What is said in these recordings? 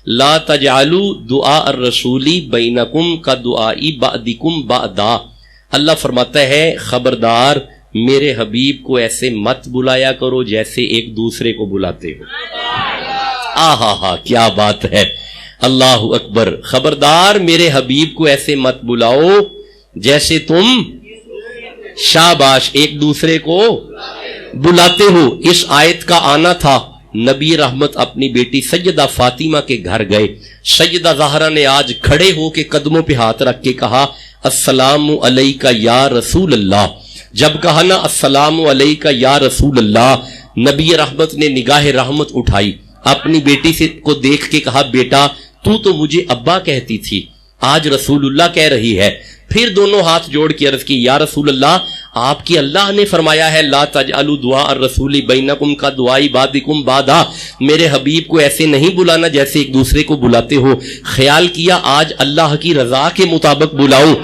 لا تجعلوا دعاء الرسول بینکم کدعاء بعضکم بعضا. اللہ فرماتا ہے خبردار میرے حبیب کو ایسے مت بلایا کرو جیسے ایک دوسرے کو بلاتے ہو. آہا کیا بات ہے, اللہ اکبر. خبردار میرے حبیب کو ایسے مت بلاؤ جیسے تم شاباش ایک دوسرے کو بلاتے ہو. اس آیت کا آنا تھا, نبی رحمت اپنی بیٹی سیدہ فاطمہ کے گھر گئے. سیدہ زہرا نے آج کھڑے ہو کے قدموں پہ ہاتھ رکھ کے کہا السلام علیکہ یا رسول اللہ. جب کہا نا السلام علیکہ یا رسول اللہ, نبی رحمت نے نگاہ رحمت اٹھائی, اپنی بیٹی سے کو دیکھ کے کہا بیٹا تو مجھے ابا کہتی تھی, آج رسول اللہ کہہ رہی ہے. پھر دونوں ہاتھ جوڑ کے عرض کی یا رسول اللہ آپ کی اللہ نے فرمایا ہے لا تجعلوا دعاء الرسول بینکم کدعاء بعضکم بعضا, میرے حبیب کو ایسے نہیں بلانا جیسے ایک دوسرے کو بلاتے ہو. خیال کیا آج اللہ کی رضا کے مطابق بلاؤں.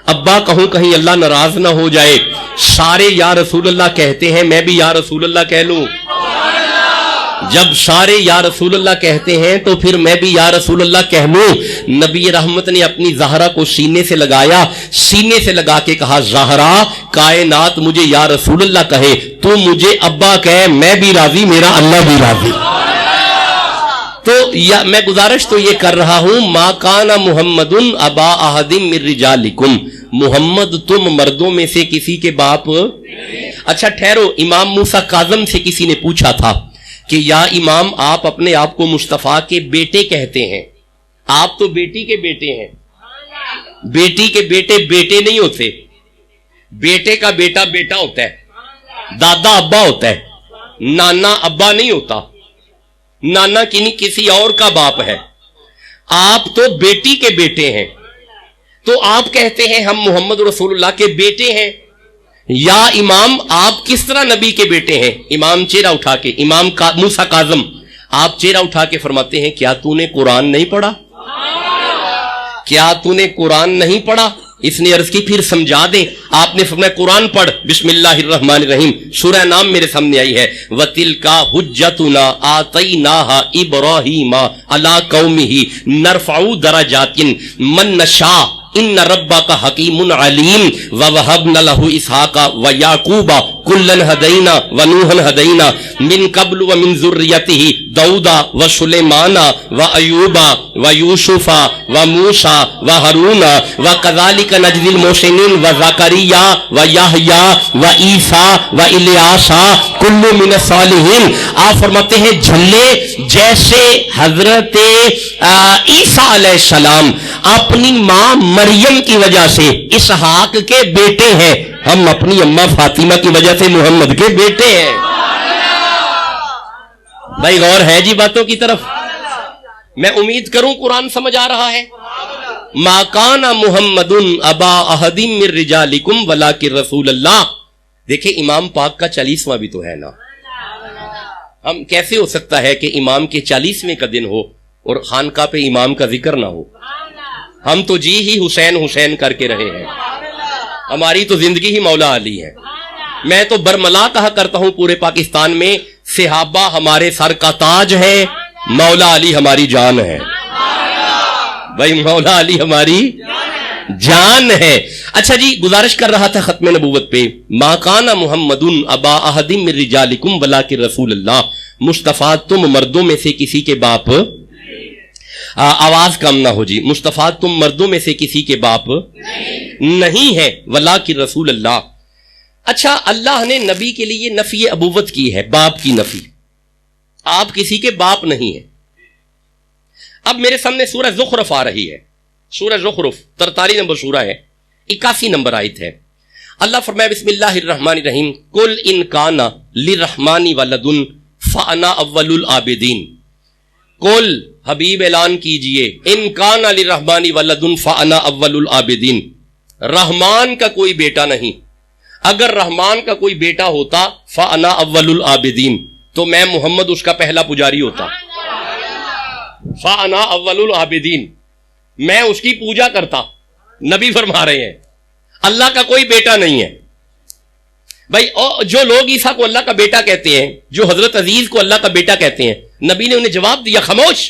ابا کہوں کہیں اللہ ناراض نہ ہو جائے. سارے یا رسول اللہ کہتے ہیں میں بھی یا رسول اللہ کہہ لوں. جب سارے یا رسول اللہ کہتے ہیں تو پھر میں بھی یا رسول اللہ کہہ لوں. نبی رحمت نے اپنی زہرا کو سینے سے لگایا, سینے سے لگا کے کہا زہرا کائنات مجھے یا رسول اللہ کہے, تو مجھے ابا کہے, میں بھی راضی میرا اللہ بھی راضی. تو میں گزارش تو یہ کر رہا ہوں ما کان محمد ابا احد من رجالکم, محمد تم مردوں میں سے کسی کے باپ. اچھا ٹھہرو, امام موسیٰ کاظم سے کسی نے پوچھا تھا کہ یا امام آپ اپنے آپ کو مصطفیٰ کے بیٹے کہتے ہیں, آپ تو بیٹی کے بیٹے ہیں. بیٹی کے بیٹے بیٹے نہیں ہوتے, بیٹے کا بیٹا بیٹا ہوتا ہے, دادا ابا ہوتا ہے, نانا ابا نہیں ہوتا, نانا کسی اور کا باپ ہے. آپ تو بیٹی کے بیٹے ہیں, تو آپ کہتے ہیں ہم محمد رسول اللہ کے بیٹے ہیں. یا امام آپ کس طرح نبی کے بیٹے ہیں؟ امام چہرہ اٹھا کے, امام موسیٰ کاظم آپ چہرہ اٹھا کے فرماتے ہیں کیا تو نے قرآن نہیں پڑھا؟ کیا تو نے قرآن نہیں پڑھا؟ اس نے عرض کی پھر سمجھا دیں. آپ نے فرمایا قرآن پڑھ. بسم اللہ الرحمن الرحیم, سورہ نام میرے سامنے آئی ہے وَتِلْكَ حُجَّتُنَا آتَيْنَاهَا إِبْرَاهِيمَ عَلَىٰ قَوْمِهِ نَرْفَعُ دَرَجَاتٍ مَن نَشَاءُ ان ربک حکیم علیم ووهبنا له اسحاق ویعقوب کلا هدینا ونوحا هدینا من قبل ومن ذریته داؤد وسلیمان وایوب ویوسف وموسی وہارون وکذلک نجزی المحسنین وزکریا ویحیی وعیسی والیاس کل من الصالحین. آپ فرماتے ہیں جھلے جیسے حضرت عیسیٰ علیہ السلام اپنی ماں مریم کی وجہ سے اسحاق کے بیٹے ہیں, ہم اپنی اماں فاطمہ کی وجہ سے محمد کے بیٹے ہیں. بھائی غور ہے جی باتوں کی طرف. میں امید کروں قرآن سمجھ آ رہا ہے. ما کان محمد ابا احد من رجالکم ولکن رسول اللہ. دیکھیں امام پاک کا 40واں بھی تو ہے نا. ہم کیسے ہو سکتا ہے کہ امام کے 40ویں کا دن ہو اور خانقاہ پہ امام کا ذکر نہ ہو؟ ہم تو جی ہی حسین حسین کر کے رہے ہیں, ہماری تو زندگی ہی مولا علی ہے. میں تو برملا کہا کرتا ہوں پورے پاکستان میں صحابہ ہمارے سر کا تاج ہے, مولا علی ہماری جان ہے. بھائی مولا علی ہماری جان ہے. اچھا جی گزارش کر رہا تھا ختم نبوت پہ ما کان محمد ابا احد من رجالکم ولکن رسول اللہ. مصطفیٰ تم مردوں میں سے کسی کے باپ, آواز کم نہ ہو جی, مصطفیٰ تم مردوں میں سے کسی کے باپ نہیں ہے ولکن رسول اللہ. اچھا اللہ نے نبی کے لیے نفی ابوت کی ہے, باپ کی نفی. آپ کسی کے باپ نہیں ہیں. اب میرے سامنے سورہ زخرف آ رہی ہے, سورہ زخرف 43 نمبر سورہ ہے, 81 نمبر آیت ہے. اللہ فرمائے بسم اللہ الرحمن الرحیم قل ان کان للرحمن ولد فانا اول العابدین. قل حبیب اعلان کیجئے ان کان للرحمن ولد فانا اول العابدین, رحمان کا کوئی بیٹا نہیں. اگر رحمان کا کوئی بیٹا ہوتا فانا اول العابدین تو میں محمد اس کا پہلا پجاری ہوتا. فانا اول العابدین, میں اس کی پوجا کرتا. نبی فرما رہے ہیں اللہ کا کوئی بیٹا نہیں ہے. بھائی جو لوگ عیسیٰ کو اللہ کا بیٹا کہتے ہیں, جو حضرت عزیز کو اللہ کا بیٹا کہتے ہیں, نبی نے انہیں جواب دیا خاموش,